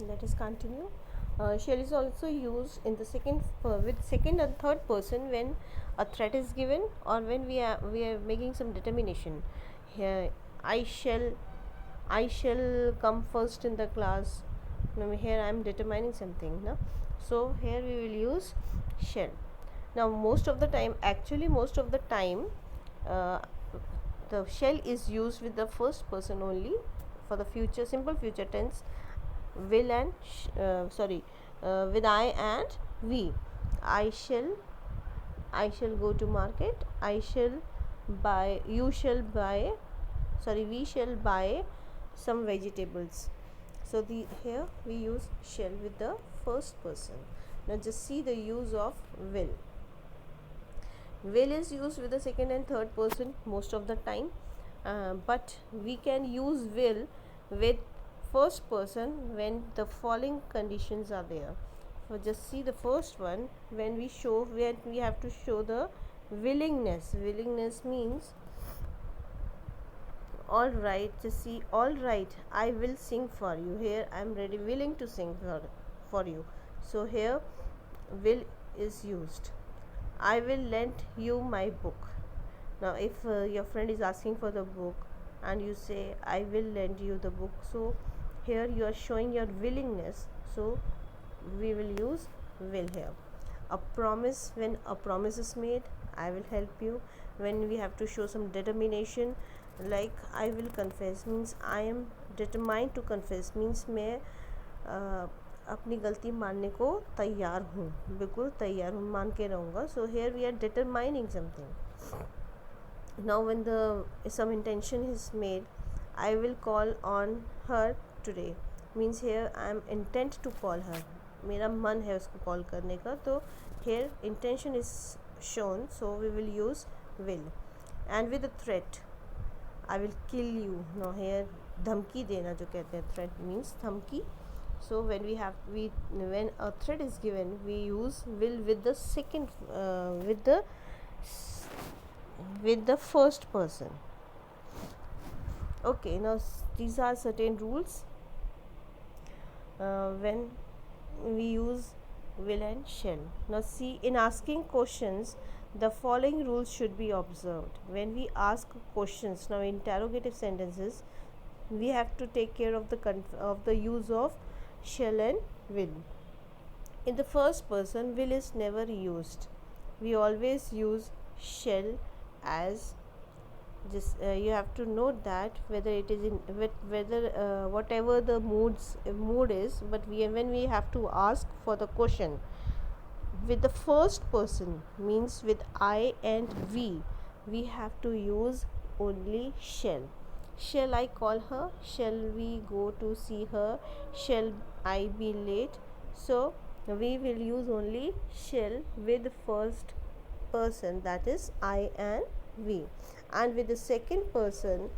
let us continue. Shall is also used in the with second and third person when a threat is given or when we are making some determination. Here, I shall I shall come first in the class. Now here I am determining something. No? So here we will use shall. Now most of the time, uh, the shall is used with the first person only for the future, simple future tense. Will and with I and we. I shall I shall go to market. I shall buy. You shall buy. We shall buy some vegetables. So the here we use shall with the first person. Now just see the use of will. Will is used with the second and third person most of the time, but we can use will with first person when the following conditions are there. So just see the first one. When we have to show the willingness means all right. Just see, all right, I will sing for you. Here I am ready, willing to sing for you. So here will is used. I will lend you my book. Now if your friend is asking for the book and you say I will lend you the book, so here you are showing your willingness, so we will use will here. A promise, when a promise is made, I will help you. When we have to show some determination, like I will confess means I am determined to confess, means मैं अपनी गलती मानने को तैयार हूँ, बिल्कुल तैयार हूँ, मान के रहूँगा. So here we are determining something. Now when some intention is made, I will call on her today, means here I am intent to call her, मेरा मन है उसको कॉल करने का. तो here intention is shown, so we will use will. And with a threat, I will kill you. Now here धमकी देना जो कहते हैं, threat means धमकी. So when when a threat is given, we use will with the second with the first person. Okay, now these are certain rules when we use will and shall. Now see, in asking questions, the following rules should be observed. When we ask questions, now interrogative sentences, we have to take care of the use of shall and will. In the first person, will is never used. We always use shall as just you have to note that whether it is in whatever the mood is, but when we have to ask for the question with the first person, means with I and we have to use only shall. Shall I call her? Shall we go to see her? Shall I be late? So we will use only shall with first person, that is I and we. And with the second person,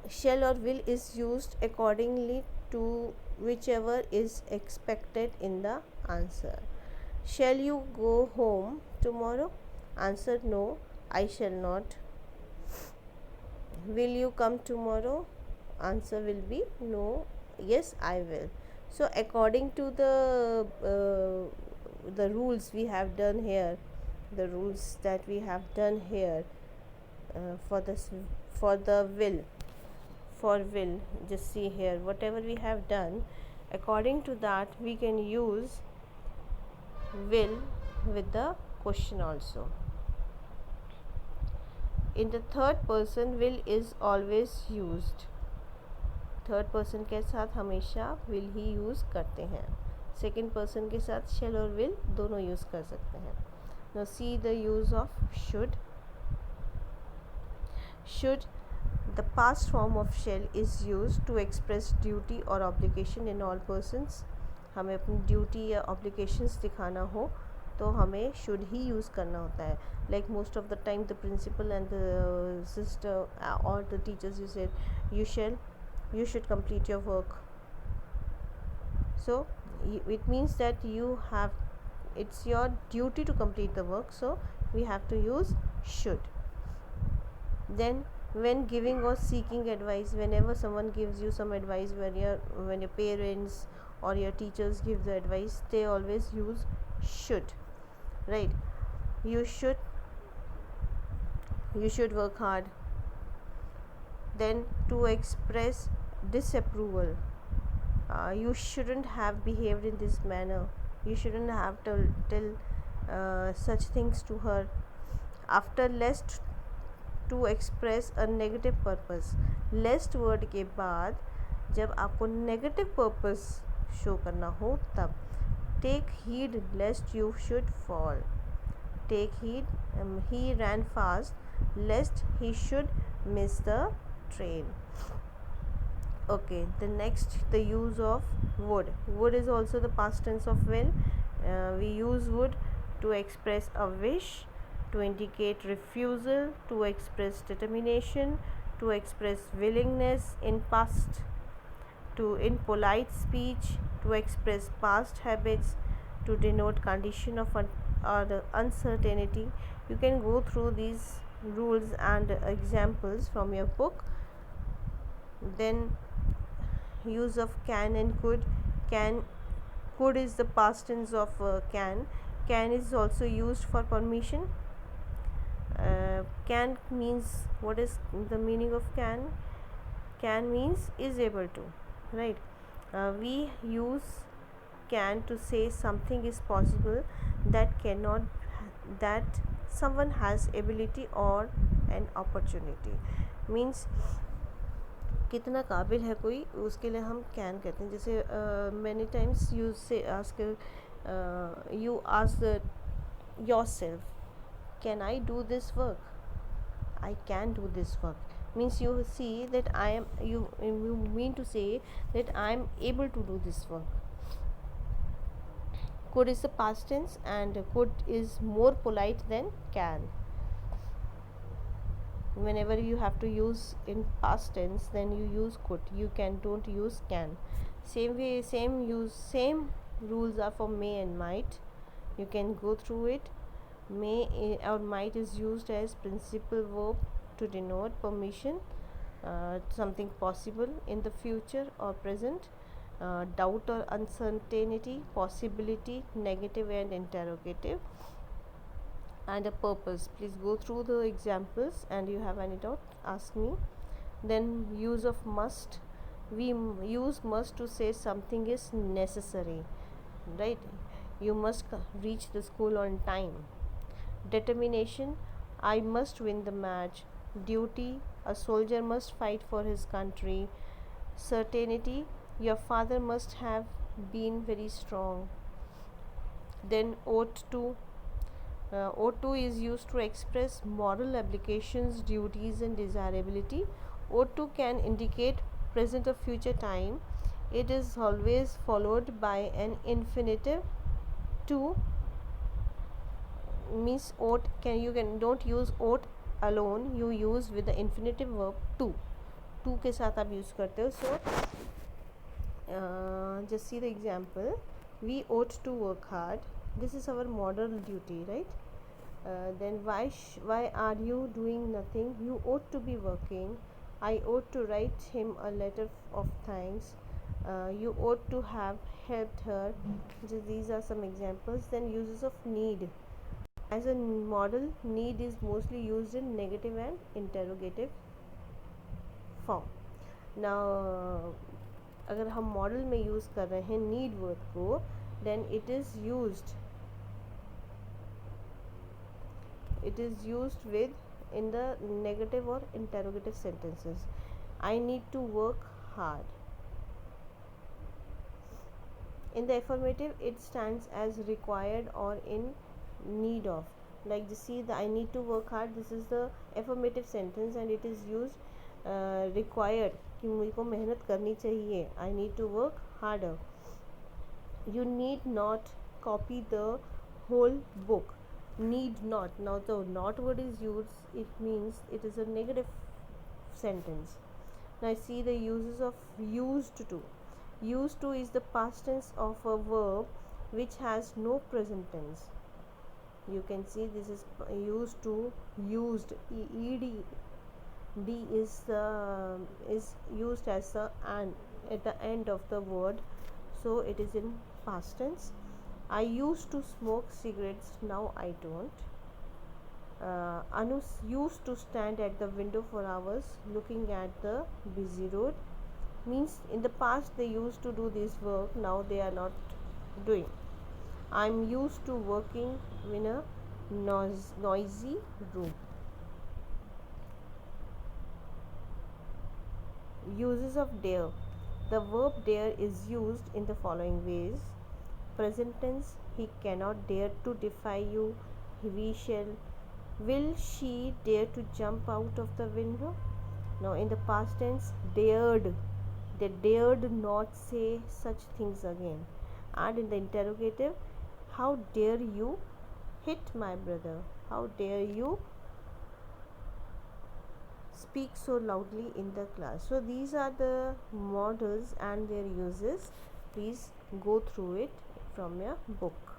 shall or will is used accordingly to whichever is expected in the answer. Shall you go home tomorrow? Answer, no, I shall not. Will you come tomorrow? Answer will be no, yes, I will. So according to the rules we have done here, the rules that we have done here for the will, just see here, whatever we have done, according to that we can use will with the question also. In the third person, will is always used. Third person के साथ हमेशा will he use करते हैं. Second person के साथ shall और will दोनों use कर सकते हैं. Now see the use of should. Should, the past form of shall, is used to express duty or obligation in all persons. हमें अपनी ड्यूटी या ऑब्लिगेशंस दिखाना हो तो हमें शुड ही यूज़ करना होता है. Like most of the time the principal and the sister और the teachers, you said you should complete your work. So it means that it's your duty to complete the work, so we have to use should. Then when giving or seeking advice, whenever someone gives you some advice, when your parents or your teachers give the advice, they always use should, right? you should you should work hard. Then to express disapproval, you shouldn't have behaved in this manner, you shouldn't have tell such things to her. After lest, to express a negative purpose, lest word के बाद जब आपको negative purpose show करना हो तब take heed lest you should fall, take heed, he ran fast lest he should miss the train. Okay, the next, the use of would. Would is also the past tense of will. We use would to express a wish, to indicate refusal, to express determination, to express willingness in past, to in polite speech, to express past habits, to denote condition of or the uncertainty. You can go through these rules and examples from your book. Then use of can and could. Could is the past tense of can. Can is also used for permission. Can means, what is the meaning of can? Can means is able to, right? We use can to say something is possible that cannot, that someone has ability or an opportunity, means कितना काबिल है कोई, उसके लिए हम can कहते हैं. जैसे मैनी टाइम्स यू से ask, you ask your self, can I do this work, I can do this work, means you see that I am, you mean to say that I am able to do this work. Could is the past tense and could is more polite than can. Whenever you have to use in past tense, then you use could, you don't use can. Same way, same rules are for may and might. You can go through it. May or might is used as principal verb to denote permission, something possible in the future or present, doubt or uncertainty, possibility, negative and interrogative, and a purpose. Please go through the examples, and you have any doubt, ask me. Then use of must. We use must to say something is necessary, right? You must reach the school on time. Determination, I must win the match. Duty, a soldier must fight for his country. Certainty, your father must have been very strong. Then ought to. Ought to is used to express moral obligations, duties and desirability. Ought to can indicate present or future time. It is always followed by an infinitive. To means ought, don't use ought alone, you use with the infinitive verb to के साथ आप use करते हो. So just see the example. We ought to work hard, this is our moral duty, right? Then why are you doing nothing, you ought to be working. I ought to write him a letter of thanks. You ought to have helped her. These are some examples. Then uses of need. As a model, need is mostly used in negative and interrogative form. Now अगर हम model में use कर रहे हैं need word को, then it is used with in the negative or interrogative sentences. I need to work hard. In the affirmative, it stands as required or in need of. Like you see the I need to work hard, this is the affirmative sentence and it is used required, कि मुझे को मेहनत करनी चाहिए. I need to work harder. You need not copy the whole book. Need not. Now the not word is used, it means it is a negative sentence. Now see the uses of used to. Used to is the past tense of a verb which has no present tense. You can see this is used to, used, ed D is used as a and at the end of the word, so it is in past tense. I used to smoke cigarettes, now I don't. Anu used to stand at the window for hours looking at the busy road. Means in the past they used to do this work, now they are not doing. I'm used to working in a noisy room. Uses of dare. The verb dare is used in the following ways. Present tense, he cannot dare to defy you. We shall. Will she dare to jump out of the window? Now, in the past tense, dared. They dared not say such things again. And in the interrogative, how dare you hit my brother? How dare you speak so loudly in the class? So these are the models and their uses. Please go through it from your book.